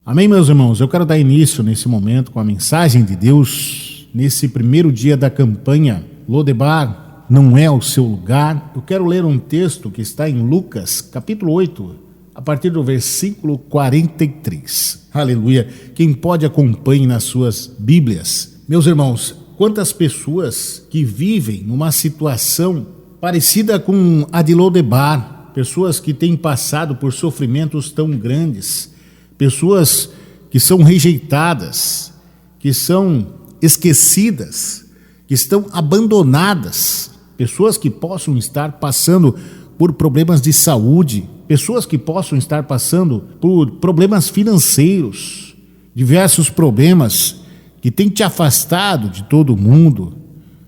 Amém, meus irmãos? Eu quero dar início nesse momento com a mensagem de Deus, nesse primeiro dia da campanha Lodebar não é o seu lugar. Eu quero ler um texto que está em Lucas, capítulo 8, a partir do versículo 43. Aleluia! Quem pode acompanhe nas suas Bíblias. Meus irmãos, quantas pessoas que vivem numa situação parecida com a de Lodebar, pessoas que têm passado por sofrimentos tão grandes, pessoas que são rejeitadas, que são esquecidas, que estão abandonadas, pessoas que possam estar passando por problemas de saúde, pessoas que possam estar passando por problemas financeiros, diversos problemas que têm te afastado de todo mundo,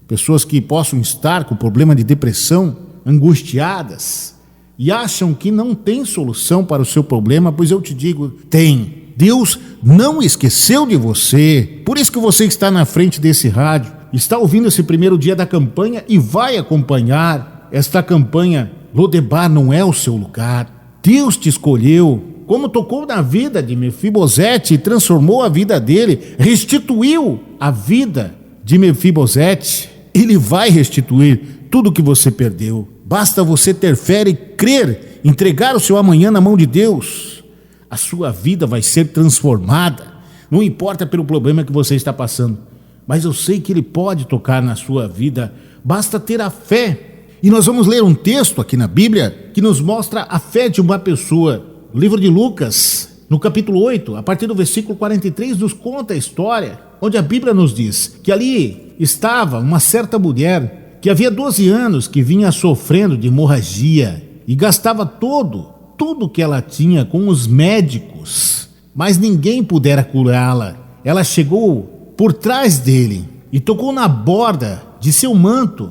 pessoas que possam estar com problema de depressão, angustiadas, e acham que não tem solução para o seu problema. Pois eu te digo, tem. Deus não esqueceu de você. Por isso que você está na frente desse rádio, está ouvindo esse primeiro dia da campanha e vai acompanhar esta campanha. Lodebar não é o seu lugar. Deus te escolheu. Como tocou na vida de Mefibosete e transformou a vida dele, restituiu a vida de Mefibosete, Ele vai restituir tudo que você perdeu. Basta você ter fé e crer, entregar o seu amanhã na mão de Deus. A sua vida vai ser transformada. Não importa pelo problema que você está passando, mas eu sei que Ele pode tocar na sua vida. Basta ter a fé. E nós vamos ler um texto aqui na Bíblia que nos mostra a fé de uma pessoa. O livro de Lucas, no capítulo 8, a partir do versículo 43, nos conta a história, onde a Bíblia nos diz que ali estava uma certa mulher que havia 12 anos que vinha sofrendo de hemorragia e gastava tudo que ela tinha com os médicos, mas ninguém pudera curá-la. Ela chegou por trás dele e tocou na borda de seu manto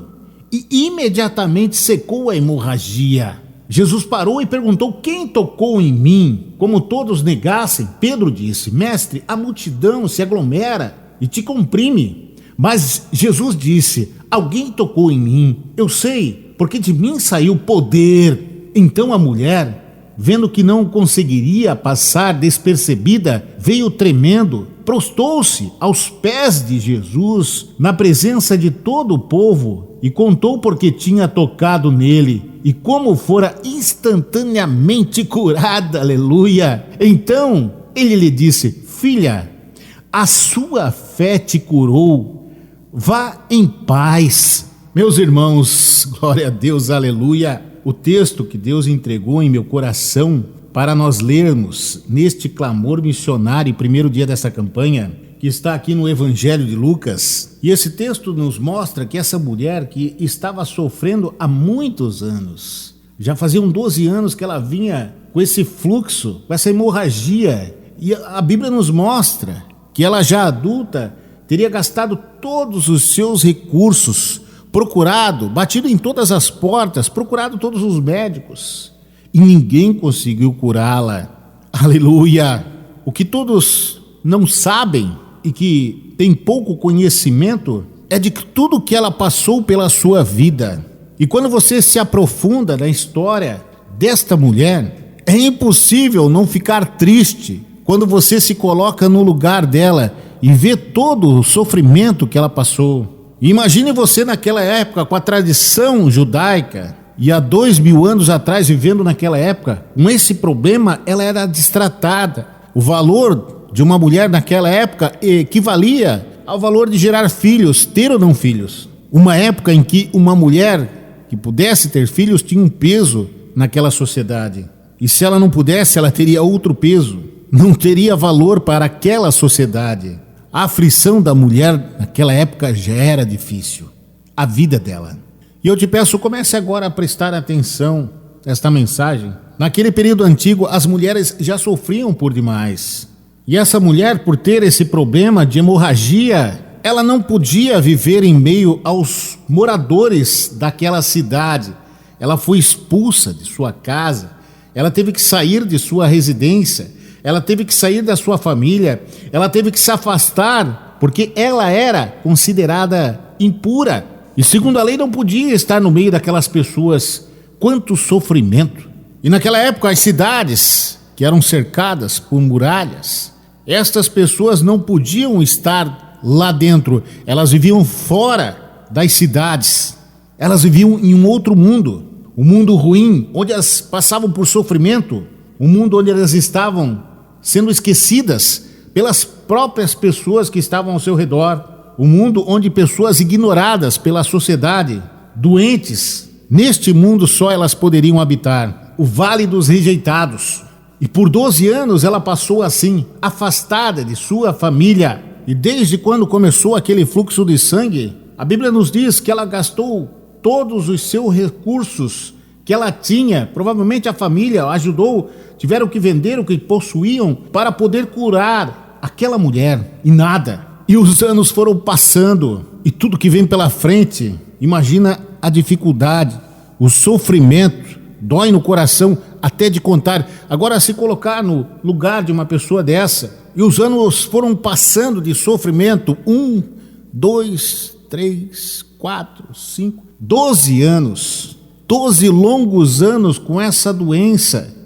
e imediatamente secou a hemorragia. Jesus parou e perguntou: quem tocou em mim? Como todos negassem, Pedro disse: mestre, a multidão se aglomera e te comprime. Mas Jesus disse: alguém tocou em mim, eu sei, porque de mim saiu poder. Então a mulher, vendo que não conseguiria passar despercebida, veio tremendo, prostou-se aos pés de Jesus, na presença de todo o povo, e contou porque tinha tocado nele, e como fora instantaneamente curada. Aleluia! Então ele lhe disse: filha, a sua fé te curou. Vá em paz. Meus irmãos, glória a Deus, aleluia. O texto que Deus entregou em meu coração para nós lermos neste clamor missionário, primeiro dia dessa campanha, que está aqui no Evangelho de Lucas. E esse texto nos mostra que essa mulher que estava sofrendo há muitos anos, já faziam 12 anos que ela vinha com esse fluxo, com essa hemorragia, e a Bíblia nos mostra que ela já adulta teria gastado todos os seus recursos, batido em todas as portas, procurado todos os médicos, e ninguém conseguiu curá-la. Aleluia! O que todos não sabem e que tem pouco conhecimento é de que tudo que ela passou pela sua vida. E quando você se aprofunda na história desta mulher, é impossível não ficar triste quando você se coloca no lugar dela e vê todo o sofrimento que ela passou. Imagine você naquela época, com a tradição judaica, e há 2000 anos atrás, vivendo naquela época, com esse problema, ela era destratada. O valor de uma mulher naquela época equivalia ao valor de gerar filhos, ter ou não filhos. Uma época em que uma mulher que pudesse ter filhos tinha um peso naquela sociedade. E se ela não pudesse, ela teria outro peso. Não teria valor para aquela sociedade. A aflição da mulher naquela época já era difícil, a vida dela. E eu te peço, comece agora a prestar atenção nesta mensagem. Naquele período antigo, as mulheres já sofriam por demais. E essa mulher, por ter esse problema de hemorragia, ela não podia viver em meio aos moradores daquela cidade. Ela foi expulsa de sua casa, ela teve que sair de sua residência, ela teve que sair da sua família, ela teve que se afastar, porque ela era considerada impura. E segundo a lei não podia estar no meio daquelas pessoas. Quanto sofrimento! E naquela época as cidades, que eram cercadas por muralhas, Estas pessoas não podiam estar lá dentro, elas viviam fora das cidades, elas viviam em um outro mundo, um mundo ruim, onde elas passavam por sofrimento, um mundo onde elas estavam sendo esquecidas pelas próprias pessoas que estavam ao seu redor, um mundo onde pessoas ignoradas pela sociedade, doentes, neste mundo só elas poderiam habitar, o Vale dos Rejeitados. E por 12 anos ela passou assim, afastada de sua família. E desde quando começou aquele fluxo de sangue, a Bíblia nos diz que ela gastou todos os seus recursos que ela tinha, provavelmente a família ajudou, tiveram que vender o que possuíam para poder curar aquela mulher, e nada. E os anos foram passando, e tudo que vem pela frente, imagina a dificuldade, o sofrimento, dói no coração até de contar. Agora, se colocar no lugar de uma pessoa dessa, e os anos foram passando de sofrimento, 1, 2, 3, 4, 5, 12 anos, 12 longos anos com essa doença,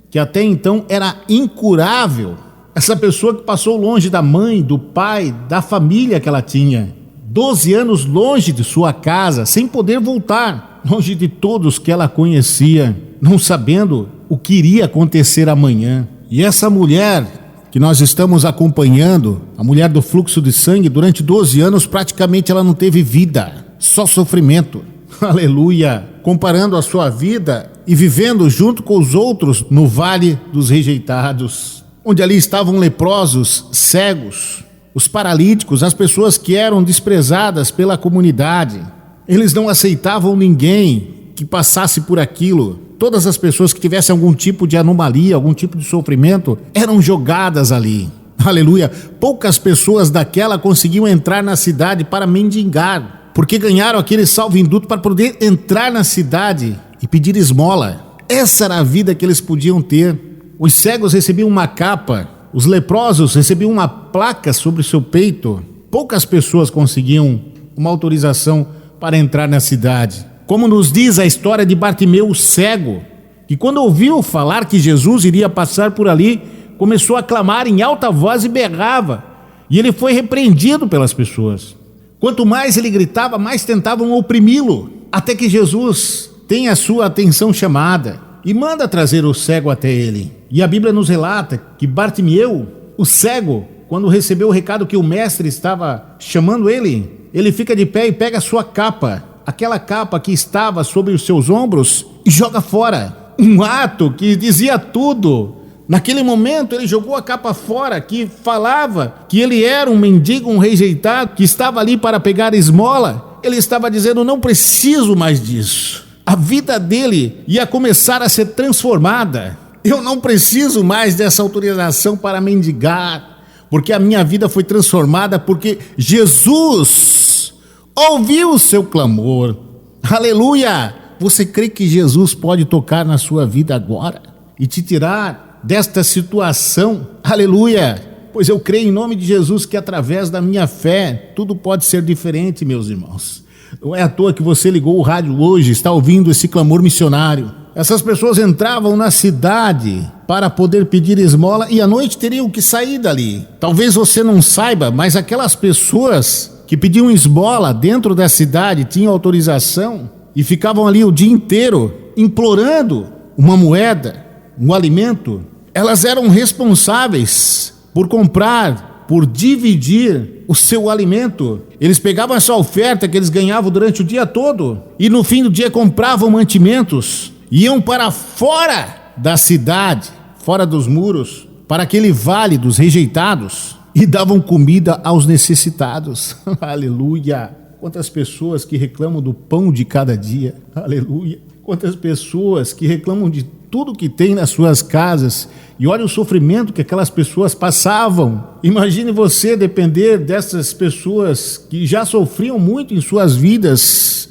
que até então era incurável. Essa pessoa que passou longe da mãe, do pai, da família que ela tinha, 12 anos longe de sua casa, sem poder voltar, longe de todos que ela conhecia, não sabendo o que iria acontecer amanhã. E essa mulher que nós estamos acompanhando, a mulher do fluxo de sangue, durante 12 anos praticamente ela não teve vida, só sofrimento. Aleluia! Comparando a sua vida e vivendo junto com os outros no Vale dos Rejeitados, onde ali estavam leprosos, cegos, os paralíticos, as pessoas que eram desprezadas pela comunidade. Eles não aceitavam ninguém que passasse por aquilo. Todas as pessoas que tivessem algum tipo de anomalia, algum tipo de sofrimento, eram jogadas ali. Aleluia! Poucas pessoas daquela conseguiam entrar na cidade para mendigar, porque ganharam aquele salvo-induto para poder entrar na cidade e pedir esmola. Essa era a vida que eles podiam ter. Os cegos recebiam uma capa, os leprosos recebiam uma placa sobre o seu peito. Poucas pessoas conseguiam uma autorização para entrar na cidade. Como nos diz a história de Bartimeu, o cego, que quando ouviu falar que Jesus iria passar por ali, começou a clamar em alta voz e berrava. E ele foi repreendido pelas pessoas. Quanto mais ele gritava, mais tentavam oprimi-lo, até que Jesus tem a sua atenção chamada e manda trazer o cego até ele. E a Bíblia nos relata que Bartimeu, o cego, quando recebeu o recado que o mestre estava chamando ele, ele fica de pé e pega a sua capa, aquela capa que estava sobre os seus ombros, e joga fora. Um ato que dizia tudo. Naquele momento ele jogou a capa fora, que falava que ele era um mendigo, um rejeitado, que estava ali para pegar esmola. Ele estava dizendo: não preciso mais disso. A vida dele ia começar a ser transformada. Eu não preciso mais dessa autorização para mendigar, porque a minha vida foi transformada, porque Jesus ouviu o seu clamor. Aleluia! Você crê que Jesus pode tocar na sua vida agora e te tirar desta situação? Aleluia! Pois eu creio em nome de Jesus que através da minha fé tudo pode ser diferente, meus irmãos. Não é à toa que você ligou o rádio hoje, está ouvindo esse clamor missionário. Essas pessoas entravam na cidade para poder pedir esmola e à noite teriam que sair dali. Talvez você não saiba, mas aquelas pessoas que pediam esmola dentro da cidade tinham autorização e ficavam ali o dia inteiro implorando uma moeda, um alimento. Elas eram responsáveis por comprar, por dividir o seu alimento. Eles pegavam essa oferta que eles ganhavam durante o dia todo e no fim do dia compravam mantimentos, iam para fora da cidade, fora dos muros, para aquele vale dos rejeitados e davam comida aos necessitados. Aleluia! Quantas pessoas que reclamam do pão de cada dia. Aleluia! Quantas pessoas que reclamam de tudo que tem nas suas casas, e olha o sofrimento que aquelas pessoas passavam. Imagine você depender dessas pessoas que já sofriam muito em suas vidas,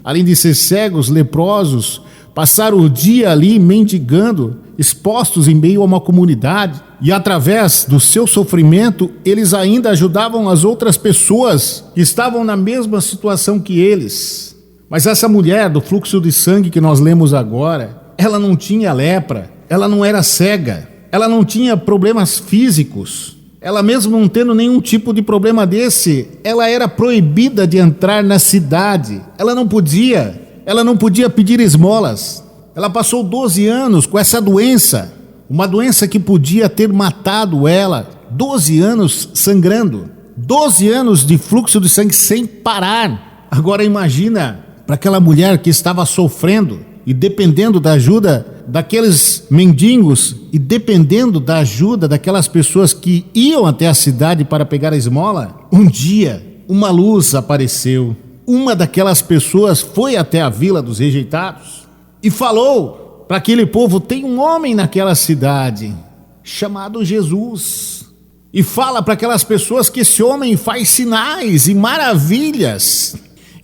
além de ser cegos, leprosos, passar o dia ali mendigando, expostos em meio a uma comunidade, e através do seu sofrimento, eles ainda ajudavam as outras pessoas que estavam na mesma situação que eles. Mas essa mulher do fluxo de sangue que nós lemos agora, ela não tinha lepra, ela não era cega, ela não tinha problemas físicos, Ela mesmo não tendo nenhum tipo de problema desse, ela era proibida de entrar na cidade. Ela não podia pedir esmolas. Ela passou 12 anos com essa doença, uma doença que podia ter matado ela. 12 anos sangrando, 12 anos de fluxo de sangue sem parar. Agora imagina para aquela mulher que estava sofrendo e dependendo da ajuda daqueles mendigos e dependendo da ajuda daquelas pessoas que iam até a cidade para pegar a esmola. Um dia, uma luz apareceu. Uma daquelas pessoas foi até a Vila dos Rejeitados e falou para aquele povo: tem um homem naquela cidade chamado Jesus. E fala para aquelas pessoas que esse homem faz sinais e maravilhas.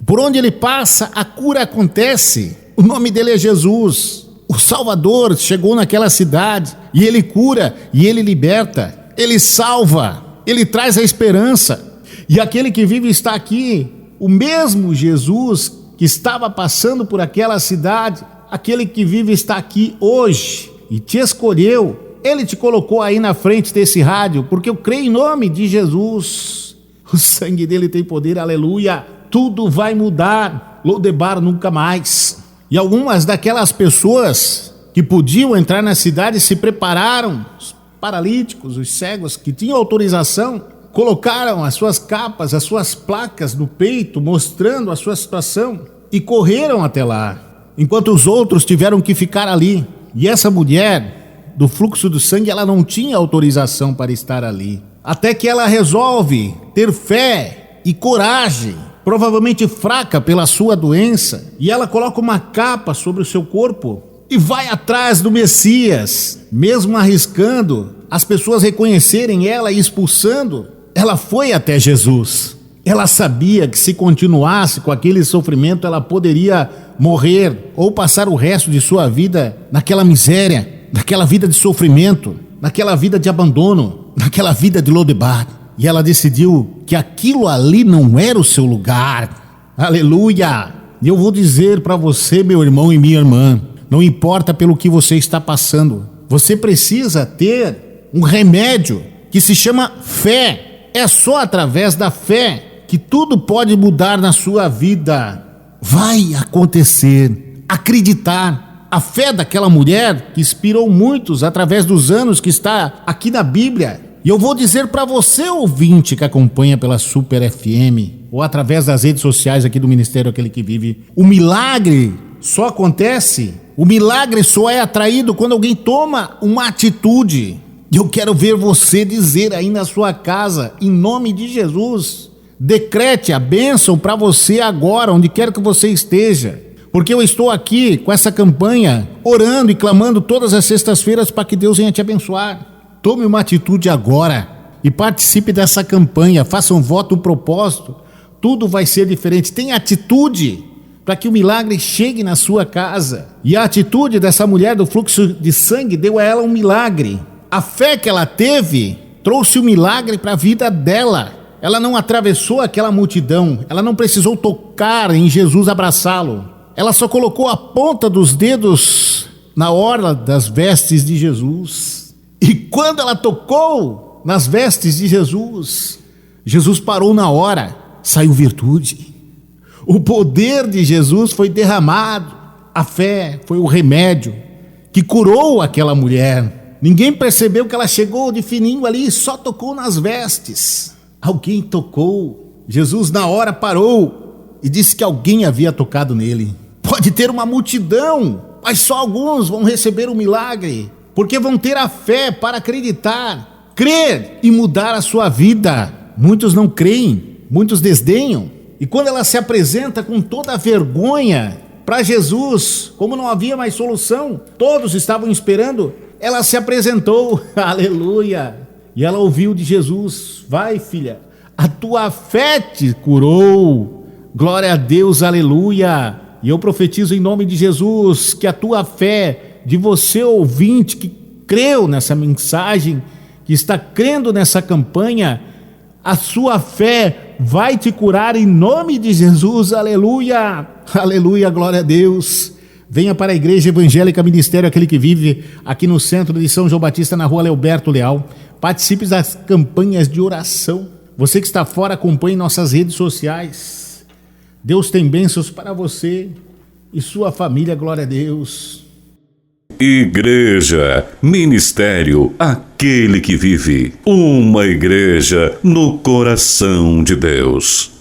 Por onde ele passa, a cura acontece. O nome dele é Jesus. O Salvador chegou naquela cidade e ele cura e ele liberta, ele salva, ele traz a esperança. E aquele que vive está aqui, o mesmo Jesus que estava passando por aquela cidade, aquele que vive está aqui hoje e te escolheu. Ele te colocou aí na frente desse rádio, porque eu creio em nome de Jesus. O sangue dele tem poder, aleluia. Tudo vai mudar, Lodebar nunca mais. E algumas daquelas pessoas que podiam entrar na cidade se prepararam, os paralíticos, os cegos que tinham autorização, colocaram as suas capas, as suas placas no peito, mostrando a sua situação e correram até lá, enquanto os outros tiveram que ficar ali. E essa mulher do fluxo do sangue, ela não tinha autorização para estar ali, até que ela resolve ter fé e coragem, provavelmente fraca pela sua doença, e ela coloca uma capa sobre o seu corpo e vai atrás do Messias, mesmo arriscando as pessoas reconhecerem ela e expulsando. Ela foi até Jesus. Ela sabia que se continuasse com aquele sofrimento, ela poderia morrer ou passar o resto de sua vida naquela miséria, naquela vida de sofrimento, naquela vida de abandono, naquela vida de Lodebar. E ela decidiu que aquilo ali não era o seu lugar. Aleluia! E eu vou dizer para você, meu irmão e minha irmã, não importa pelo que você está passando, você precisa ter um remédio que se chama fé. É só através da fé que tudo pode mudar na sua vida. Vai acontecer. Acreditar. A fé daquela mulher que inspirou muitos através dos anos que está aqui na Bíblia. E eu vou dizer para você, ouvinte que acompanha pela Super FM ou através das redes sociais aqui do Ministério Aquele que Vive, o milagre só acontece, o milagre só é atraído quando alguém toma uma atitude. E eu quero ver você dizer aí na sua casa, em nome de Jesus, decrete a bênção para você agora, onde quer que você esteja. Porque eu estou aqui com essa campanha, orando e clamando todas as sextas-feiras para que Deus venha te abençoar. Tome uma atitude agora e participe dessa campanha, faça um voto, um propósito, tudo vai ser diferente. Tenha atitude para que o milagre chegue na sua casa. E a atitude dessa mulher do fluxo de sangue deu a ela um milagre. A fé que ela teve trouxe o milagre para a vida dela. Ela não atravessou aquela multidão, ela não precisou tocar em Jesus, abraçá-lo. Ela só colocou a ponta dos dedos na orla das vestes de Jesus. E quando ela tocou nas vestes de Jesus, Jesus parou na hora, saiu virtude. O poder de Jesus foi derramado. A fé foi o remédio que curou aquela mulher. Ninguém percebeu que ela chegou de fininho ali e só tocou nas vestes. Alguém tocou. Jesus na hora parou e disse que alguém havia tocado nele. Pode ter uma multidão, mas só alguns vão receber o milagre. Porque vão ter a fé para acreditar, crer e mudar a sua vida. Muitos não creem, muitos desdenham. E quando ela se apresenta com toda a vergonha para Jesus, como não havia mais solução, todos estavam esperando, ela se apresentou, aleluia. E ela ouviu de Jesus: vai, filha, a tua fé te curou. Glória a Deus, aleluia. E eu profetizo em nome de Jesus que a tua fé de você, ouvinte, que creu nessa mensagem, que está crendo nessa campanha, a sua fé vai te curar em nome de Jesus, aleluia, aleluia, glória a Deus. Venha para a Igreja Evangélica Ministério Aquele que Vive, aqui no centro de São João Batista, na rua Leoberto Leal. Participe das campanhas de oração. Você que está fora, acompanhe nossas redes sociais. Deus tem bênçãos para você e sua família, glória a Deus. Igreja, Ministério Aquele que Vive. Uma igreja no coração de Deus.